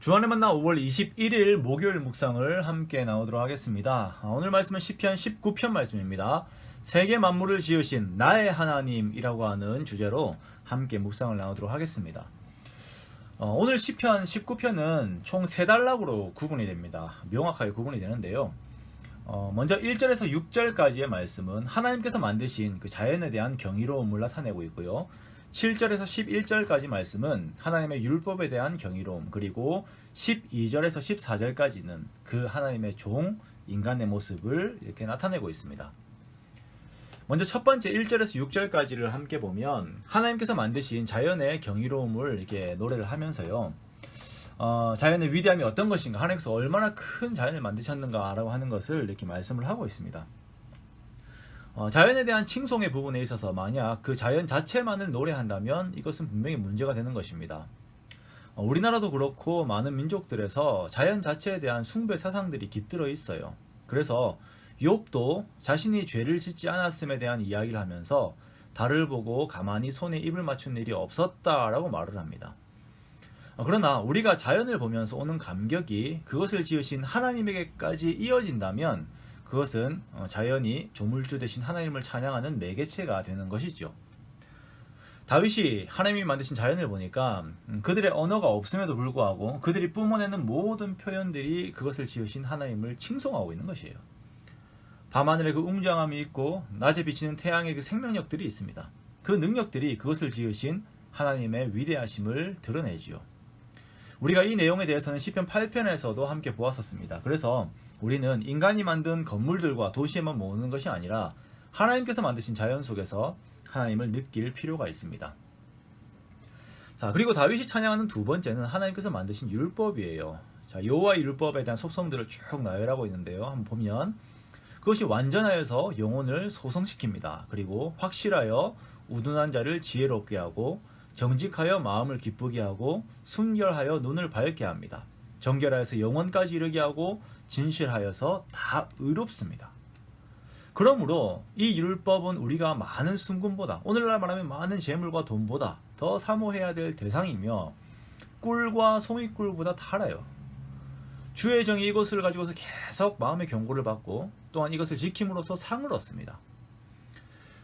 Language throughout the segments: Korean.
주안의 만나 5월 21일 목요일 묵상을 함께 나누도록 하겠습니다. 오늘 말씀은 시편 19편 말씀입니다. 세계 만물을 지으신 나의 하나님이라고 하는 주제로 함께 묵상을 나누도록 하겠습니다. 오늘 시편 19편은 총 3단락으로 구분이 됩니다. 명확하게 구분이 되는데요. 먼저 1절에서 6절까지의 말씀은 하나님께서 만드신 그 자연에 대한 경이로움을 나타내고 있고요. 7절에서 11절까지 말씀은 하나님의 율법에 대한 경이로움, 그리고 12절에서 14절까지는 그 하나님의 종, 인간의 모습을 이렇게 나타내고 있습니다. 먼저 첫 번째 1절에서 6절까지를 함께 보면 하나님께서 만드신 자연의 경이로움을 이렇게 노래를 하면서요. 자연의 위대함이 어떤 것인가, 하나님께서 얼마나 큰 자연을 만드셨는가라고 하는 것을 이렇게 말씀을 하고 있습니다. 자연에 대한 칭송의 부분에 있어서 만약 그 자연 자체만을 노래한다면 이것은 분명히 문제가 되는 것입니다. 우리나라도 그렇고 많은 민족들에서 자연 자체에 대한 숭배 사상들이 깃들어 있어요. 그래서 욥도 자신이 죄를 짓지 않았음에 대한 이야기를 하면서 달을 보고 가만히 손에 입을 맞춘 일이 없었다라고 말을 합니다. 그러나 우리가 자연을 보면서 오는 감격이 그것을 지으신 하나님에게까지 이어진다면 그것은 자연이 조물주 되신 하나님을 찬양하는 매개체가 되는 것이죠. 다윗이 하나님이 만드신 자연을 보니까 그들의 언어가 없음에도 불구하고 그들이 뿜어내는 모든 표현들이 그것을 지으신 하나님을 칭송하고 있는 것이에요. 밤하늘에 그 웅장함이 있고 낮에 비치는 태양의 그 생명력들이 있습니다. 그 능력들이 그것을 지으신 하나님의 위대하심을 드러내지요. 우리가 이 내용에 대해서는 시편 8편에서도 함께 보았었습니다. 그래서 우리는 인간이 만든 건물들과 도시에만 머무는 것이 아니라 하나님께서 만드신 자연 속에서 하나님을 느낄 필요가 있습니다. 자, 그리고 다윗이 찬양하는 두 번째는 하나님께서 만드신 율법이에요. 자, 여호와의 율법에 대한 속성들을 쭉 나열하고 있는데요. 한번 보면 그것이 완전하여서 영혼을 소성시킵니다. 그리고 확실하여 우둔한 자를 지혜롭게 하고 정직하여 마음을 기쁘게 하고 순결하여 눈을 밝게 합니다. 정결하여서 영원까지 이르게 하고 진실하여서 다 의롭습니다. 그러므로 이 율법은 우리가 많은 순금보다, 오늘날 말하면 많은 재물과 돈보다 더 사모해야 될 대상이며 꿀과 송이꿀보다 달아요. 주의 정이 이것을 가지고서 계속 마음의 경고를 받고 또한 이것을 지킴으로써 상을 얻습니다.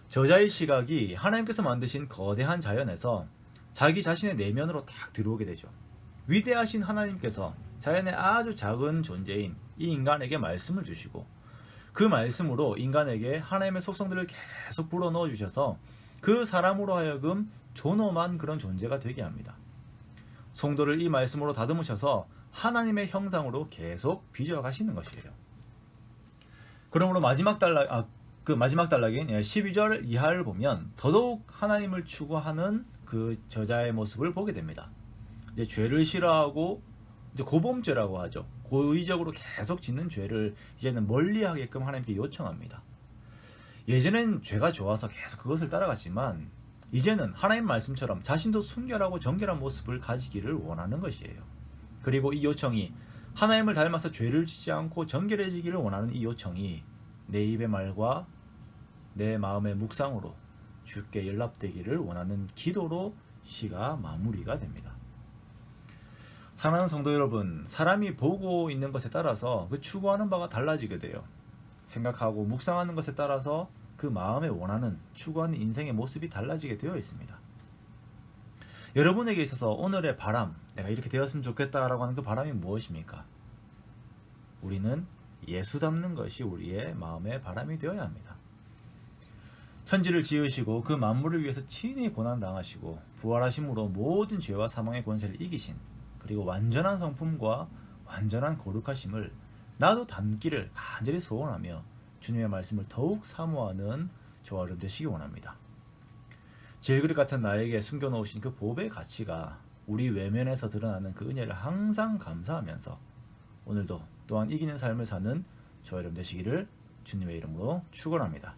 저자의 시각이 하나님께서 만드신 거대한 자연에서 자기 자신의 내면으로 딱 들어오게 되죠. 위대하신 하나님께서 자연의 아주 작은 존재인 이 인간에게 말씀을 주시고 그 말씀으로 인간에게 하나님의 속성들을 계속 불어넣어 주셔서 그 사람으로 하여금 존엄한 그런 존재가 되게 합니다. 성도를 이 말씀으로 다듬으셔서 하나님의 형상으로 계속 빚어가시는 것이에요. 그러므로 마지막 단락인 12절 이하를 보면 더더욱 하나님을 추구하는 그 저자의 모습을 보게 됩니다. 이제 죄를 싫어하고 이제 고범죄라고 하죠. 고의적으로 계속 짓는 죄를 이제는 멀리하게끔 하나님께 요청합니다. 예전엔 죄가 좋아서 계속 그것을 따라갔지만 이제는 하나님 말씀처럼 자신도 순결하고 정결한 모습을 가지기를 원하는 것이에요. 그리고 이 요청이 하나님을 닮아서 죄를 짓지 않고 정결해지기를 원하는 이 요청이 내 입의 말과 내 마음의 묵상으로 주께 연락되기를 원하는 기도로 시가 마무리가 됩니다. 사랑하는 성도 여러분, 사람이 보고 있는 것에 따라서 그 추구하는 바가 달라지게 돼요. 생각하고 묵상하는 것에 따라서 그 마음에 원하는 추구하는 인생의 모습이 달라지게 되어 있습니다. 여러분에게 있어서 오늘의 바람, 내가 이렇게 되었으면 좋겠다라고 하는 그 바람이 무엇입니까? 우리는 예수 닮는 것이 우리의 마음의 바람이 되어야 합니다. 천지를 지으시고 그 만물을 위해서 친히 고난당하시고 부활하심으로 모든 죄와 사망의 권세를 이기신, 그리고 완전한 성품과 완전한 거룩하심을 나도 담기를 간절히 소원하며 주님의 말씀을 더욱 사모하는 저와 여러분 되시기 원합니다. 질그릇 같은 나에게 숨겨놓으신 그 복의 가치가 우리 외면에서 드러나는 그 은혜를 항상 감사하면서 오늘도 또한 이기는 삶을 사는 저와 여러분 되시기를 주님의 이름으로 축원합니다.